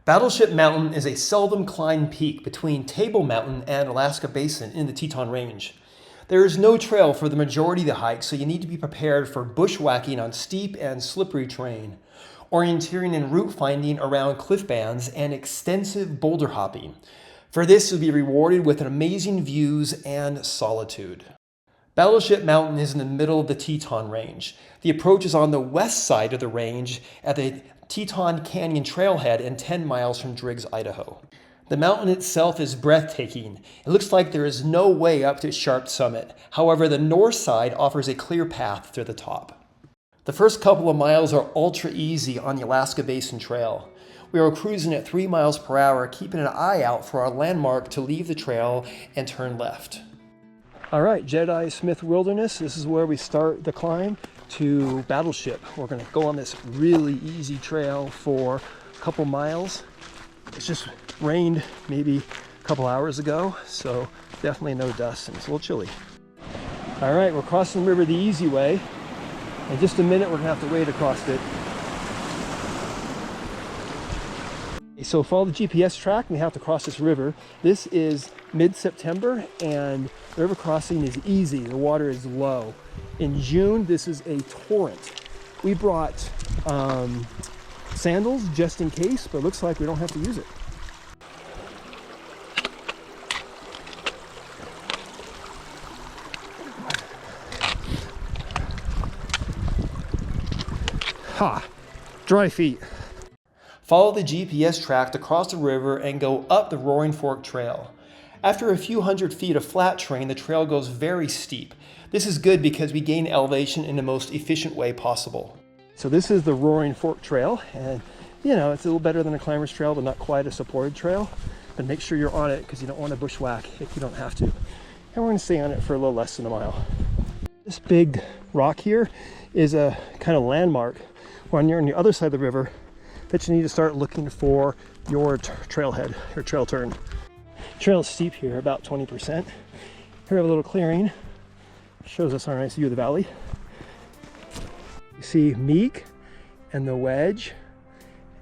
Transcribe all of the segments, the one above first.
Battleship Mountain is a seldom-climbed peak between Table Mountain and Alaska Basin in the Teton Range. There is no trail for the majority of the hike, so you need to be prepared for bushwacking on steep and slippery terrain, orienteering and route finding around cliff bands, and extensive boulder hopping. For this, you'll be rewarded with amazing views and solitude. Battleship Mountain is in the middle of the Teton Range. The approach is on the west side of the range at the Teton Canyon Trailhead and 10 miles from Driggs, Idaho. The mountain itself is breathtaking. It looks like there is no way up to its sharp summit. However, the north side offers a clear path to the top. The first couple of miles are ultra easy on the Alaska Basin Trail. We are cruising at 3 miles per hour, keeping an eye out for our landmark to leave the trail and turn left. All right, Jedi Smith Wilderness. This is where we start the climb to Battleship. We're going to go on this really easy trail for a couple miles. It's just rained maybe a couple hours ago, so definitely no dust, and it's a little chilly. All right, we're crossing the river the easy way. In just a minute, we're going to have to wade across it. So follow the GPS track, and we have to cross this river. This is mid-September, and the river crossing is easy. The water is low. In June, this is a torrent. We brought sandals just in case, but it looks like we don't have to use it. Ha! Dry feet. Follow the GPS track to cross the river and go up the Roaring Fork Trail. After a few hundred feet of flat terrain, the trail goes very steep. This is good because we gain elevation in the most efficient way possible. So this is the Roaring Fork Trail, and you know, it's a little better than a climber's trail, but not quite a supported trail. But make sure you're on it because you don't want to bushwhack if you don't have to. And we're going to stay on it for a little less than a mile. This big rock here is a kind of landmark when you're on the other side of the river that you need to start looking for your trailhead, your trail turn. Trail is steep here, about 20%. Here we have a little clearing. Shows us our nice view of the valley. You see Meek and the Wedge,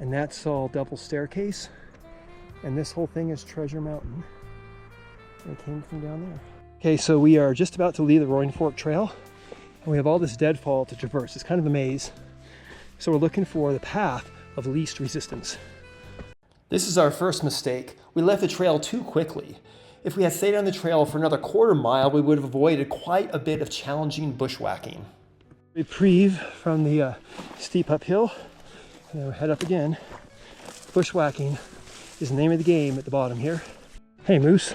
and that's all double staircase. And this whole thing is Treasure Mountain. It came from down there. Okay, so we are just about to leave the Roaring Fork Trail, and we have all this deadfall to traverse. It's kind of a maze. So we're looking for the path of least resistance. This is our first mistake. We left the trail too quickly. If we had stayed on the trail for another quarter mile, we would have avoided quite a bit of challenging bushwhacking. Reprieve from the steep uphill, and then we head up again. Bushwhacking is the name of the game at the bottom here. Hey, moose.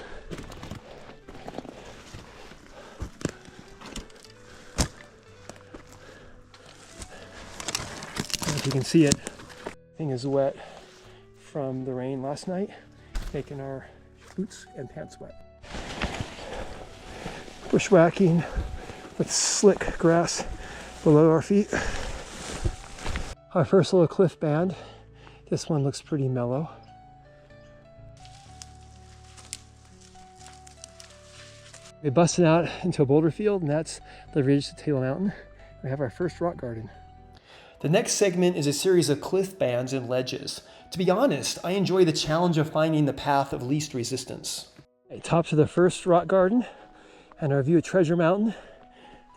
If you can see it, thing is wet from the rain last night, making our boots and pants wet. Bushwhacking with slick grass below our feet. Our first little cliff band. This one looks pretty mellow. We busted out into a boulder field, and that's the ridge to Table Mountain. We have our first rock garden. The next segment is a series of cliff bands and ledges. To be honest, I enjoy the challenge of finding the path of least resistance. Okay, top to the first rock garden, and our view of Treasure Mountain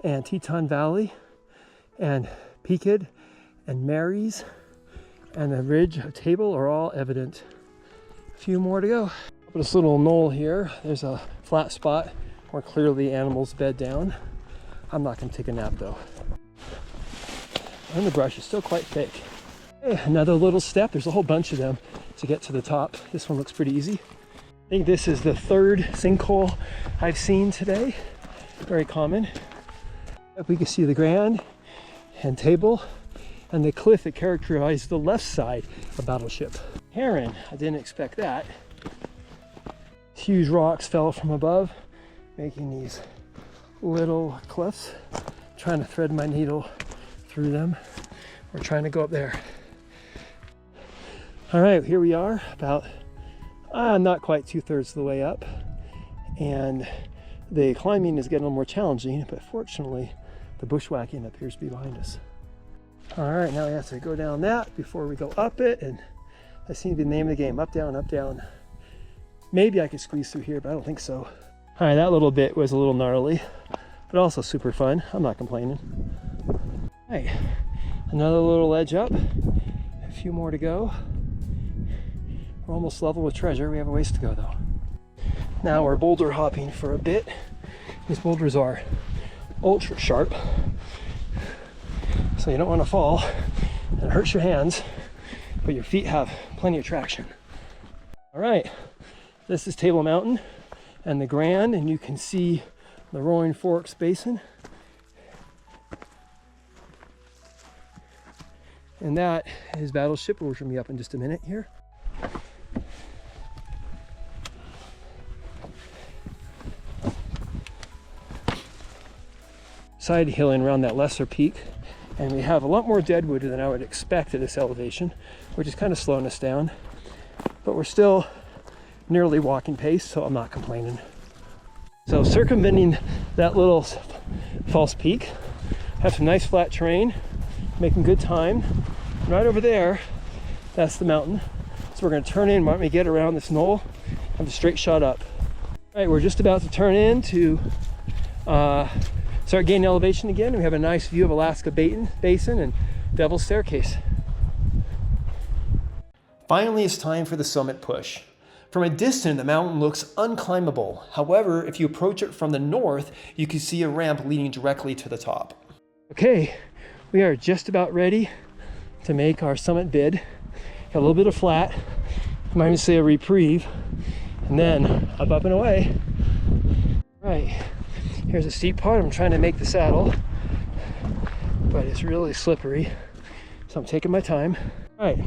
and Teton Valley and Peaked and Mary's and the ridge of Table are all evident. A few more to go. Up this little knoll here, there's a flat spot where clearly animals bed down. I'm not going to take a nap though. And the brush is still quite thick. Okay, another little step. There's a whole bunch of them to get to the top. This one looks pretty easy. I think this is the third sinkhole I've seen today. Very common. Up we can see the Grand and Table and the cliff that characterized the left side of Battleship. Heron, I didn't expect that. Huge rocks fell from above, making these little cliffs. Trying to thread my needle through them. We're trying to go up there. All right, here we are, about not quite 2/3 of the way up, and the climbing is getting a little more challenging, but fortunately the bushwhacking appears to be behind us. All right, now we have to go down that before we go up it, and That seems to be the name of the game. Up, down, up, down. Maybe I could squeeze through here, but I don't think so. All right, that little bit was a little gnarly, but also super fun. I'm not complaining. All right, another little ledge up. A few more to go. We're almost level with treasure. We have a ways to go though. Now we're boulder hopping for a bit. These boulders are ultra sharp, so you don't want to fall. And it hurts your hands, but your feet have plenty of traction. All right, this is Table Mountain and the Grand, and you can see the Roaring Forks Basin. And that is Battleship, which will be up in just a minute here. Side hilling around that lesser peak, and we have a lot more deadwood than I would expect at this elevation, which is kind of slowing us down, but we're still nearly walking pace, so I'm not complaining. So circumventing that little false peak, have some nice flat terrain, making good time. Right over there, that's the mountain. So we're going to turn in, want me to get around this knoll, have a straight shot up. All right, we're just about to turn in to start gaining elevation again. We have a nice view of Alaska Basin and Devil's Staircase. Finally, it's time for the summit push. From a distance, the mountain looks unclimbable. However, if you approach it from the north, you can see a ramp leading directly to the top. Okay, we are just about ready to make our summit bid. Got a little bit of flat, might even say a reprieve, and then up and away. Right, here's a steep part. I'm trying to make the saddle, but it's really slippery, so I'm taking my time. All right,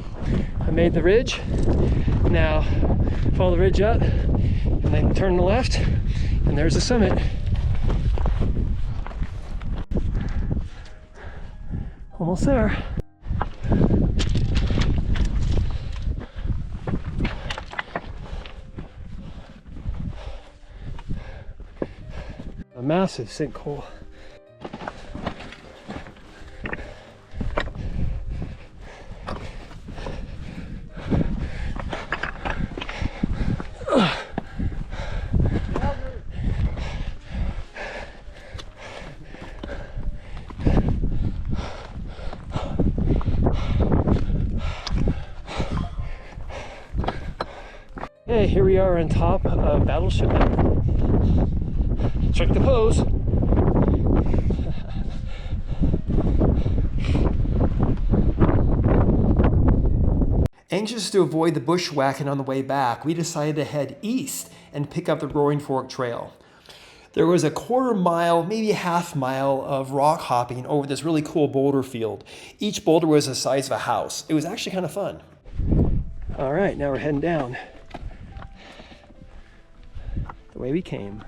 I made the ridge. Now follow the ridge up, and then turn to the left, and there's the summit. Almost there. A massive sinkhole. Okay, here we are on top of Battleship Mountain. Check the pose. Anxious to avoid the bushwacking on the way back, we decided to head east and pick up the Roaring Fork Trail. There was a quarter mile, maybe a half mile of rock hopping over this really cool boulder field. Each boulder was the size of a house. It was actually kind of fun. All right, now we're heading down the way we came.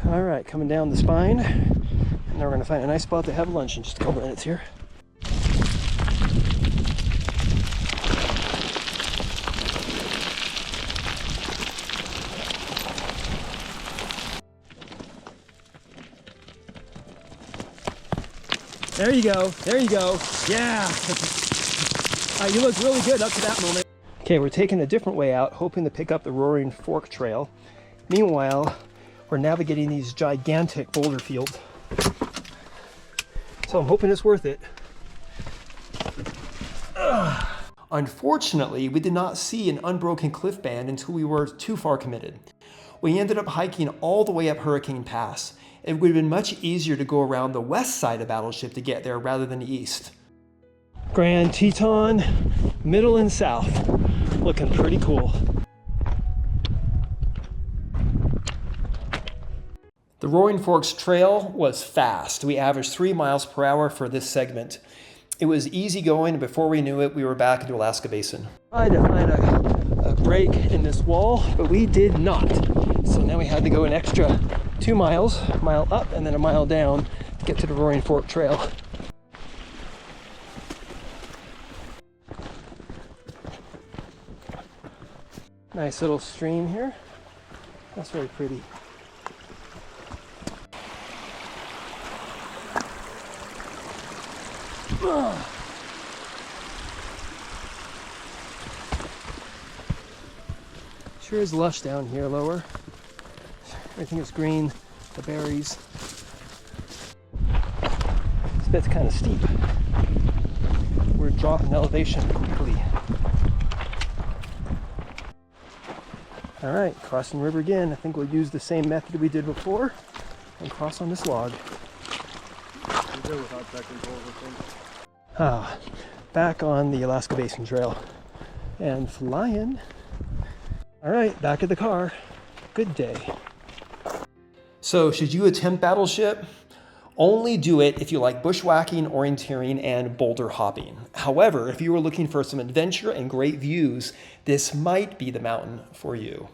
All right, coming down the spine, and now we're gonna find a nice spot to have lunch in just a couple minutes here. There you go, there you go, yeah. You look really good up to that moment. Okay, we're taking a different way out, hoping to pick up the Roaring Fork Trail. Meanwhile, we're navigating these gigantic boulder fields. So I'm hoping it's worth it. Unfortunately, we did not see an unbroken cliff band until we were too far committed. We ended up hiking all the way up Hurricane Pass. It would have been much easier to go around the west side of Battleship to get there rather than the east. Grand Teton, middle and south, looking pretty cool. The Roaring Forks Trail was fast. We averaged 3 miles per hour for this segment. It was easy going, and before we knew it, we were back into Alaska Basin. I tried to find a break in this wall, but we did not. So now we had to go an extra 2 miles, a mile up and then a mile down to get to the Roaring Fork Trail. Nice little stream here. That's very pretty. Sure is lush down here lower. Everything is green, the berries. This bit's kind of steep. We're dropping elevation quickly. All right, crossing the river again. I think we'll use the same method we did before and cross on this log. Back on the Alaska Basin Trail and flying. All right, back at the car. Good day. So should you attempt Battleship? Only do it if you like bushwhacking, orienteering, and boulder hopping. However, if you are looking for some adventure and great views, this might be the mountain for you.